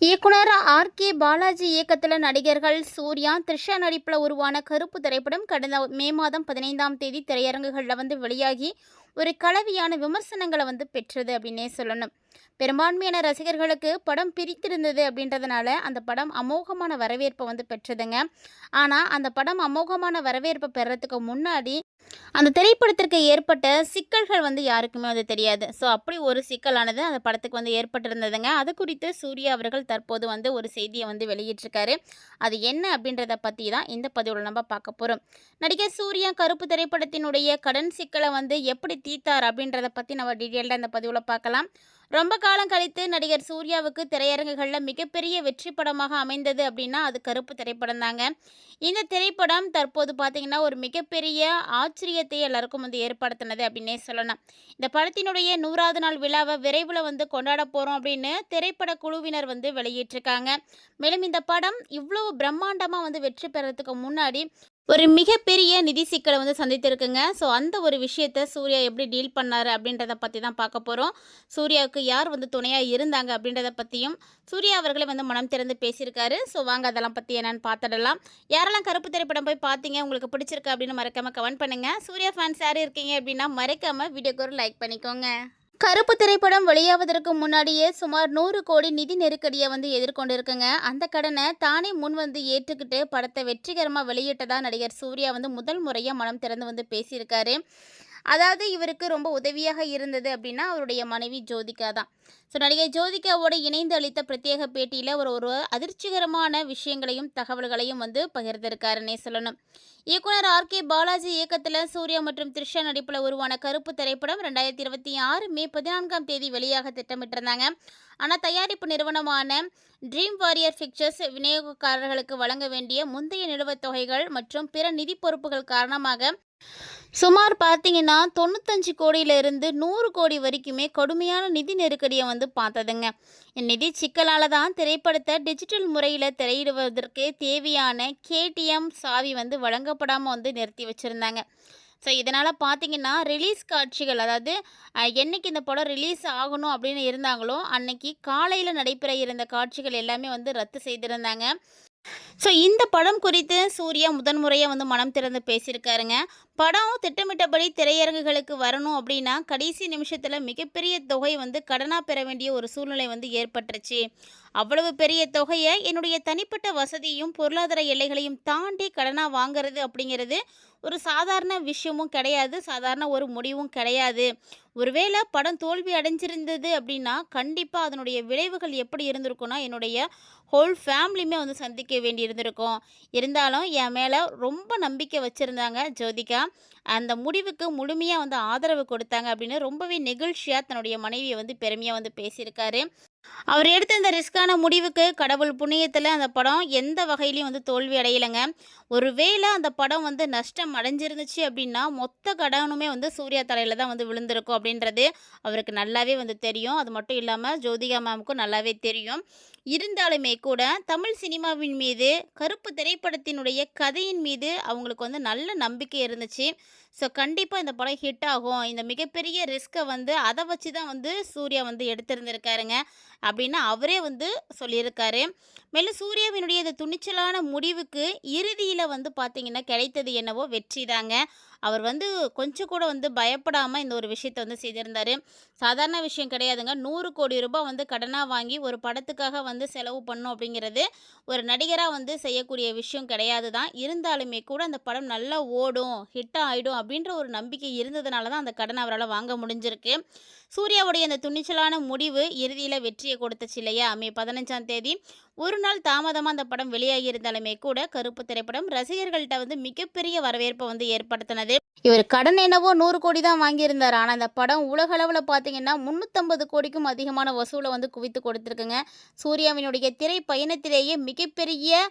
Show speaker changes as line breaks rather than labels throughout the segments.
இயக்குனர் ஆர்.கே. பாலாஜி இயக்கத்தில் நடிகர்கள் சூர்யா, த்ரிஷா நடிப்பில் உருவான கருப்பு திரைப்படம் கடந்த மே மாதம் 15ஆம் தேதி திரையரங்குகளில் வெளியாகி ஒரு கலவையான விமர்சனங்களை பெற்றது அப்படின்னே சொல்லணும். பெரும்பான்மையான ரசிகர்களுக்கு படம் பிரித்திருந்தது அப்படின்றதுனால அந்த படம் அமோகமான வரவேற்பை பெற்றதுங்க. ஆனால் அந்த படம் அமோகமான வரவேற்பை பெறத்துக்கு முன்னாடி அந்த திரைப்படத்திற்கு ஏற்பட்ட சிக்கல்கள் யாருக்குமே தெரியாது. ஸோ அப்படி ஒரு சிக்கலானது அந்த படத்துக்கு ஏற்பட்டிருந்ததுங்க. அது குறித்து சூர்யா அவர்கள் தற்போது ஒரு செய்தியை வெளியிட்டிருக்காரு. அது என்ன அப்படின்றத பற்றி தான் இந்த பதிவில் நம்ம பார்க்க போகிறோம். நடிகர் சூர்யா கருப்பு திரைப்படத்தினுடைய கடன் சிக்கலை எப்படி தீர்த்தார் அப்படின்றத பற்றி நம்ம டீட்டெயில்டாக இந்த பதிவில் பார்க்கலாம். ரொம்ப காலம் கழித்து நடிகர் சூர்யாவுக்கு திரையரங்குகளில் மிகப்பெரிய வெற்றி படமாக அமைந்தது அப்படின்னா அது கருப்பு திரைப்படம் தாங்க. இந்த திரைப்படம் தற்போது பார்த்திங்கன்னா ஒரு மிகப்பெரிய ஆச்சரியத்தை எல்லாருக்கும் ஏற்படுத்தினது அப்படின்னே சொல்லலாம். இந்த படத்தினுடைய 100வது நாள் விழாவை விரைவில் கொண்டாட போகிறோம் அப்படின்னு திரைப்பட குழுவினர் வெளியிட்டிருக்காங்க. மேலும் இந்த படம் இவ்வளோ பிரம்மாண்டமாக வெற்றி பெறத்துக்கு முன்னாடி ஒரு மிகப்பெரிய நிதி சிக்கலை சந்தித்திருக்குங்க. ஸோ அந்த ஒரு விஷயத்தை சூர்யா எப்படி டீல் பண்ணார் அப்படின்றத பற்றி தான் பார்க்க போகிறோம். சூர்யாவுக்கு யார் துணையாக இருந்தாங்க அப்படின்றத பற்றியும் சூர்யா அவர்களே மனம் திறந்து பேசியிருக்காரு. ஸோ வாங்க அதெல்லாம் பற்றி என்னென்னு பார்த்துடலாம். யாரெல்லாம் கருப்பு திரைப்படம் போய் பார்த்தீங்க, உங்களுக்கு பிடிச்சிருக்கு அப்படின்னு மறக்காமல் கமெண்ட் பண்ணுங்கள். சூர்யா ஃபேன்ஸ் யார் இருக்கீங்க அப்படின்னா மறக்காமல் வீடியோக்கு ஒரு லைக் பண்ணிக்கோங்க. கருப்பு திரைப்படம் வெளியாவதற்கு முன்னாடியே சுமார் 100 கோடி நிதி நெருக்கடியை எதிர்கொண்டிருக்குங்க. அந்த கடனை தானே முன் ஏற்றுக்கிட்டு படத்தை வெற்றிகரமாக வெளியிட்டதா நடிகர் சூர்யா முதல் முறையாக மனம் திறந்து பேசியிருக்காரு. அதாவது இவருக்கு ரொம்ப உதவியாக இருந்தது அப்படின்னா அவருடைய மனைவி ஜோதிகா தான். ஸோ நடிகை ஜோதிகாவோடு இணைந்து அளித்த பிரத்யேக பேட்டியில் ஒரு அதிர்ச்சிகரமான விஷயங்களையும் தகவல்களையும் பகிர்ந்திருக்காருன்னே சொல்லணும். இயக்குனர் ஆர்.கே. பாலாஜி இயக்கத்தில் சூர்யா மற்றும் த்ரிஷா நடிப்பில் உருவான கருப்பு திரைப்படம் 2026 மே 14ஆம் தேதி வெளியாக திட்டமிட்டிருந்தாங்க. ஆனால் தயாரிப்பு நிறுவனமான ட்ரீம் வாரியர் பிக்சர்ஸ் விநியோகக்காரர்களுக்கு வழங்க வேண்டிய முந்தைய நிலுவைத் தொகைகள் மற்றும் பிற நிதி பொறுப்புகள் காரணமாக சுமார் பார்த்தீங்கன்னா 95 கோடியிலிருந்து 100 கோடி வரைக்குமே கடுமையான நிதி நெருக்கடியை பார்த்ததுங்க. நிதி சிக்கலால் தான் திரைப்படத்தை டிஜிட்டல் முறையில் திரையிடுவதற்கு தேவையான கேடிஎம் சாவி வழங்கப்படாமல் நிறுத்தி வச்சுருந்தாங்க. ஸோ இதனால் பார்த்தீங்கன்னா ரிலீஸ் காட்சிகள், அதாவது என்றைக்கு இந்த படம் ரிலீஸ் ஆகணும் அப்படின்னு இருந்தாங்களோ அன்னைக்கு காலையில் நடைபெற இருந்த காட்சிகள் எல்லாமே ரத்து செய்திருந்தாங்க. ஸோ இந்த படம் குறித்து சூர்யா முதன்முறையாக மனம் திறந்து பேசியிருக்காருங்க. படம் திட்டமிட்டபடி திரையரங்குகளுக்கு வரணும் அப்படின்னா கடைசி நிமிஷத்தில் மிகப்பெரிய தொகை கடனாக பெற வேண்டிய ஒரு சூழ்நிலை ஏற்பட்டுருச்சு. அவ்வளவு பெரிய தொகையை என்னுடைய தனிப்பட்ட வசதியும் பொருளாதார எல்லைகளையும் தாண்டி கடனாக வாங்கிறது அப்படிங்கிறது ஒரு சாதாரண விஷயமும் கிடையாது, சாதாரண ஒரு முடிவும் கிடையாது. ஒருவேளை படம் தோல்வி அடைஞ்சிருந்தது அப்படின்னா கண்டிப்பாக அதனுடைய விளைவுகள் எப்படி இருந்திருக்குன்னா என்னுடைய ஹோல் ஃபேமிலியுமே சந்திக்க வேண்டி இருந்திருக்கும். இருந்தாலும் என் மேலே ரொம்ப நம்பிக்கை வச்சுருந்தாங்க ஜோதிகா. அந்த முடிவுக்கு முழுமையாக ஆதரவு கொடுத்தாங்க அப்படின்னு ரொம்பவே நெகிழ்ச்சியாக தன்னுடைய மனைவியை பெருமையாக பேசியிருக்காரு. அவர் எடுத்த இந்த ரிஸ்கான முடிவுக்கு கடவுள் புண்ணியத்தில் அந்த படம் எந்த வகையிலையும் தோல்வி அடையலைங்க. ஒருவேளை அந்த படம் நஷ்டம் அடைஞ்சிருந்துச்சு அப்படின்னா மொத்த கடனுமே சூர்யா தலையில் தான் விழுந்திருக்கும் அப்படின்றது அவருக்கு நல்லாவே தெரியும். அது மட்டும் இல்லாமல் ஜோதிகா மேமுக்கும் நல்லாவே தெரியும். இருந்தாலுமே கூட தமிழ் சினிமாவின் மீது கருப்பு திரைப்படத்தினுடைய கதையின் மீது அவங்களுக்கு நல்ல நம்பிக்கை இருந்துச்சு. ஸோ கண்டிப்பாக இந்த படம் ஹிட் ஆகும், இந்த மிகப்பெரிய ரிஸ்க்கை அதை வச்சு தான் சூர்யா எடுத்திருந்திருக்காருங்க அப்படின்னு அவரே சொல்லியிருக்காரு. மேலும் சூர்யாவினுடைய இந்த துணிச்சலான முடிவுக்கு இறுதியில் பார்த்தீங்கன்னா கிடைத்தது என்னவோ வெற்றி தாங்க. அவர் கொஞ்சம் கூட பயப்படாமல் இந்த ஒரு விஷயத்தை செய்திருந்தார். சாதாரண விஷயம் கிடையாதுங்க. 100 கோடி ரூபாய் கடனாக வாங்கி ஒரு படத்துக்காக செலவு பண்ணும் அப்படிங்கிறது ஒரு நடிகராக செய்யக்கூடிய விஷயம் கிடையாது தான். இருந்தாலுமே கூட அந்த படம் நல்லா ஓடும், ஹிட் ஆகிடும் அப்படின்ற ஒரு நம்பிக்கை இருந்ததுனால தான் அந்த கடனை அவரால் வாங்க முடிஞ்சிருக்கு. சூர்யாவுடைய அந்த துணிச்சலான முடிவு இறுதியில் வெற்றியை கொடுத்துச்சு இல்லையா? மே 15ஆம் தேதி ஒரு நாள் தாமதமாக அந்த படம் வெளியாகி இருந்தாலுமே கூட கருப்பு திரைப்படம் ரசிகர்கள்ட்ட மிகப்பெரிய வரவேற்பை ஏற்படுத்தினது. இவர் கடன் என்னவோ 100 கோடி தான் வாங்கியிருந்தார். ஆனால் அந்த படம் உலக அளவில் பார்த்தீங்கன்னா 350 கோடிக்கும் அதிகமான வசூலை குவித்து கொடுத்துருக்குங்க. சூர்யாவினுடைய திரை பயணத்திலேயே மிகப்பெரிய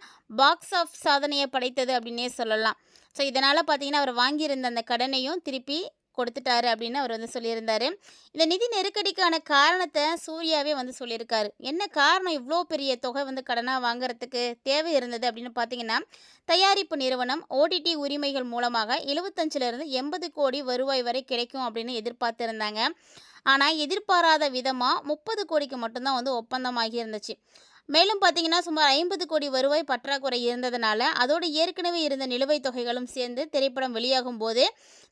பாக்ஸ் ஆஃப் சாதனையை படைத்தது அப்படின்னே சொல்லலாம். ஸோ இதனால் பார்த்தீங்கன்னா அவர் வாங்கியிருந்த அந்த கடனையும் திருப்பி கொடுத்துட்டாரு அப்படின்னு அவர் சொல்லியிருந்தார். இந்த நிதி நெருக்கடிக்கான காரணத்தை சூர்யாவே சொல்லியிருக்காரு. என்ன காரணம் இவ்வளோ பெரிய தொகை கடனாக வாங்குறதுக்கு தேவை இருந்தது அப்படின்னு பார்த்தீங்கன்னா தயாரிப்பு நிறுவனம் ஓடிடி உரிமைகள் மூலமாக 75லிருந்து 80 கோடி வருவாய் வரை கிடைக்கும் அப்படின்னு எதிர்பார்த்துருந்தாங்க. ஆனால் எதிர்பாராத விதமாக 30 கோடிக்கு மட்டும்தான் ஒப்பந்தமாகி இருந்துச்சு. மேலும் பார்த்தீங்கன்னா, சுமார் 50 கோடி வருவாய் பற்றாக்குறை இருந்ததுனால, அதோடு ஏற்கனவே இருந்த நிலுவைத் தொகைகளும் சேர்ந்து திரைப்படம் வெளியாகும்போது,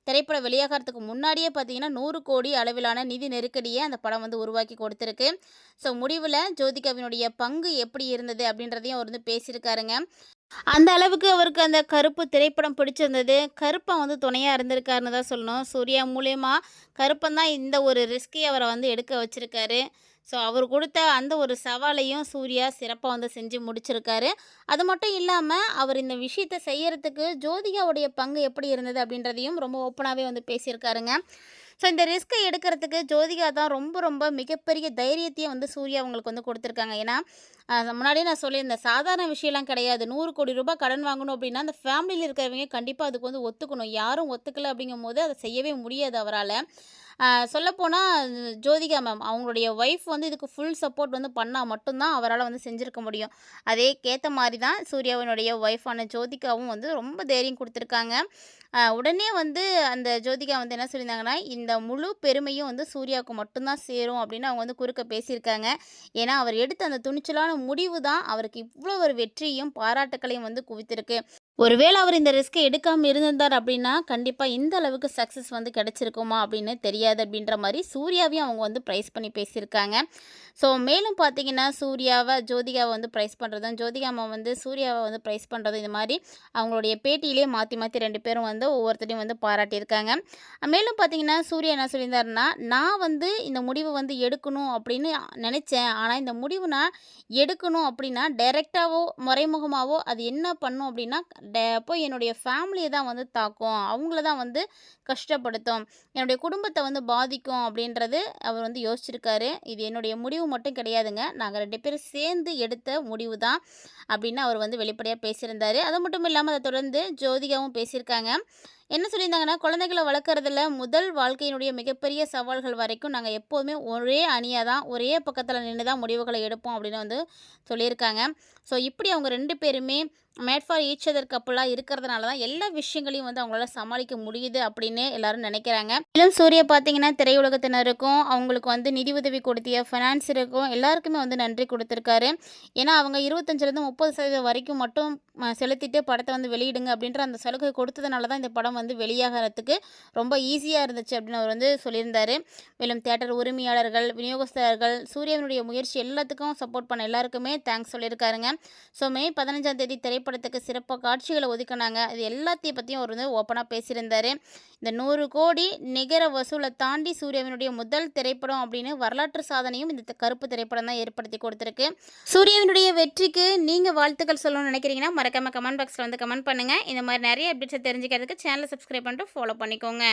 திரைப்படம் வெளியாகறதுக்கு முன்னாடியே பார்த்தீங்கன்னா, 100 கோடி அளவிலான நிதி நெருக்கடிய அந்த படம் வந்து உருவாக்கி கொடுத்துருக்கு. ஸோ முடிவுல ஜோதிகாவினுடைய பங்கு எப்படி இருந்தது அப்படின்றதையும் அவர் வந்து பேசியிருக்காருங்க. அந்த அளவுக்கு அவருக்கு அந்த கருப்பு திரைப்படம் பிடிச்சிருந்தது. கருப்பன் வந்து துணையா இருந்திருக்காருன்னு தான் சொல்லணும். சூர்யா மூலியமா கருப்பன் தான் இந்த ஒரு ரிஸ்கை அவர வந்து எடுக்க வச்சிருக்காரு. ஸோ அவர் கொடுத்த அந்த ஒரு சவாலையும் சூர்யா சிறப்பா வந்து செஞ்சு முடிச்சிருக்காரு. அது மட்டும் இல்லாம, அவர் இந்த விஷயத்த செய்யறதுக்கு ஜோதிகாவுடைய பங்கு எப்படி இருந்தது அப்படின்றதையும் ரொம்ப ஓப்பனாவே வந்து பேசியிருக்காருங்க. ஸோ இந்த ரிஸ்க்கை எடுக்கிறதுக்கு ஜோதிகா தான் ரொம்ப ரொம்ப மிகப்பெரிய தைரியத்தையும் வந்து சூர்யா அவங்களுக்கு வந்து கொடுத்துருக்காங்க. ஏன்னா, முன்னாடியே நான் சொல்லியிருந்தேன். சாதாரண விஷயம்லாம் கிடையாது. 100 கோடி ரூபாய் கடன் வாங்கணும் அப்படின்னா, அந்த ஃபேமிலியில இருக்கிறவங்க கண்டிப்பா அதுக்கு வந்து ஒத்துக்கணும். யாரும் ஒத்துக்கல அப்படிங்கும்போது அத செய்யவே முடியாது அவரால. சொல்லப்போனா ஜோதிகா மேம் அவங்களுடைய ஒய்ஃப் வந்து இதுக்கு ஃபுல் சப்போர்ட் வந்து பண்ணா மட்டும் தான் அவரால வந்து செஞ்சிருக்க முடியும். அதேக்கேத்த மாரி தான் சூர்யாவினுடைய ஒய்ஃபான ஜோதிகாவும் வந்து ரொம்ப தைரியம் குடுத்துருக்காங்க. உடனே வந்து அந்த ஜோதிகா வந்து என்ன சொல்லியிருந்தாங்கன்னா, இந்த முழு பெருமையும் வந்து சூர்யாவுக்கு மட்டும் தான் சேரும் அப்படின்னு அவங்க வந்து குறுக்க பேசியிருக்காங்க. ஏன்னா, அவர் எடுத்த அந்த துணிச்சலான முடிவு தான் அவருக்கு இவ்வளோ ஒரு வெற்றியும், பாராட்டுக்களையும் வந்து குவித்திருக்கு. ஒருவேளை அவர் இந்த ரிஸ்க்கை எடுக்காம இருந்திருந்தார் அப்படின்னா, கண்டிப்பா இந்த அளவுக்கு சக்ஸஸ் வந்து கிடைச்சிருக்குமா அப்படின்னு தெரியாது அப்படின்ற மாரி சூர்யாவையும் அவங்க வந்து பிரைஸ் பண்ணி பேசியிருக்காங்க. ஸோ மேலும் பார்த்தீங்கன்னா, ஜோதிகாவ வந்து பிரைஸ் பண்ணுறதும், ஜோதிகா அம்மா வந்து சூர்யாவ வந்து பிரைஸ் பண்ணுறதும் இந்த மாரி அவங்களுடைய பேட்டியிலே மாத்தி மாத்தி 2 பேரும் வந்து ஒவ்வொருத்தரையும் வந்து பாராட்டியிருக்காங்க. மேலும் பார்த்தீங்கன்னா, சூர்யா என்ன சொல்லியிருந்தாருன்னா, "நான் வந்து இந்த முடிவு வந்து எடுக்கணும் அப்படின்னு நினைச்சேன். ஆனா இந்த முடிவு நான் எடுக்கணும் அப்படின்னா, டைரக்ட்டாவோ, மறைமுகமாவோ அது என்ன பண்ணும் அப்படின்னா, போய் என்னுடைய ஃபேமிலிய தான் வந்து தாக்கும். அவங்கள தான் வந்து கஷ்டப்படுத்தும். என்னுடைய குடும்பத்த வந்து பாதிக்கும் அப்படின்றது அவர் வந்து யோசிச்சிருக்காரு. இது என்னுடைய முடிவு மட்டும் கிடையாதுங்க. நாங்க 2 பேரும் சேர்ந்து எடுத்த முடிவு தான் அப்படின்னு அவர் வந்து வெளிப்படையா பேசியிருந்தாரு. அது மட்டும் இல்லாம அத தொடர்ந்து ஜோதிகாவும் பேசியிருக்காங்க. என்ன சொல்லியிருந்தாங்கன்னா, குழந்தைகள வளர்க்குறதுல முதல் வாழ்க்கையினுடைய மிகப்பெரிய சவால்கள் வரைக்கும் நாங்க எப்போதுமே ஒரே அணியா தான், ஒரே பக்கத்துல நின்னு தான் முடிவுகள எடுப்போம் அப்படின்னு வந்து சொல்லியிருக்காங்க. ஸோ இப்படி அவங்க 2 பேருமே மேட் ஃபார் ஈச் அதர் கப்புலா இருக்கிறதுனால தான் எல்லா விஷயங்களையும் வந்து அவங்களால சமாளிக்க முடியுது அப்படின்னு எல்லாரும் நினைக்கிறாங்க. மேலும் சூர்யா பார்த்தீங்கன்னா, திரையுலகத்தினருக்கும், அவங்களுக்கு வந்து நிதி உதவி கொடுத்திய ஃபினான்ஸருக்கும் எல்லாருக்குமே வந்து நன்றி குடுத்துருக்காரு. ஏன்னா, அவங்க 25லேருந்து 30% வரைக்கும் மட்டும் செலுத்திட்டு படத்த வந்து வெளியிடுங்க அப்படின்ற அந்த சலுகை கொடுத்ததுனால தான் இந்த படம் வந்து வெளியாகறதுக்கு ரொம்ப ஈஸியா இருந்துச்சு அப்படின்னு அவர் வந்து சொல்லியிருந்தாரு. மேலும் தியேட்டர் உரிமையாளர்கள், விநியோகஸ்தர்கள், சூர்யாவினுடைய முயற்சி எல்லாத்துக்கும் சப்போர்ட் பண்ண எல்லாருக்குமே தேங்க்ஸ் சொல்லியிருக்காருங்க. ஸோ மே 15ஆம் தேதி திரைப்படத்துக்கு சிறப்பாக காட்சிகளை ஒதுக்குனாங்க. இது எல்லாத்தையும் பற்றியும் அவர் வந்து ஓப்பனாக பேசியிருந்தார். இந்த 100 கோடி நிகர வசூலை தாண்டி சூர்யாவினுடைய முதல் திரைப்படம் அப்படின்னு வரலாற்று சாதனையும் இந்த கருப்பு திரைப்படம் தான் ஏற்படுத்தி கொடுத்துருக்கு. சூர்யாவினுடைய வெற்றிக்கு நீங்கள் வாழ்த்துக்கள் சொல்லணும்னு நினைக்கிறீங்கன்னா மறக்காம கமெண்ட் பாக்ஸில் வந்து கமெண்ட் பண்ணுங்கள். இந்த மாதிரி நிறைய அப்டேட்ஸை தெரிஞ்சுக்கிறதுக்கு சேனலை சப்ஸ்கிரைப் பண்ணிட்டு ஃபாலோ பண்ணிக்கோங்க.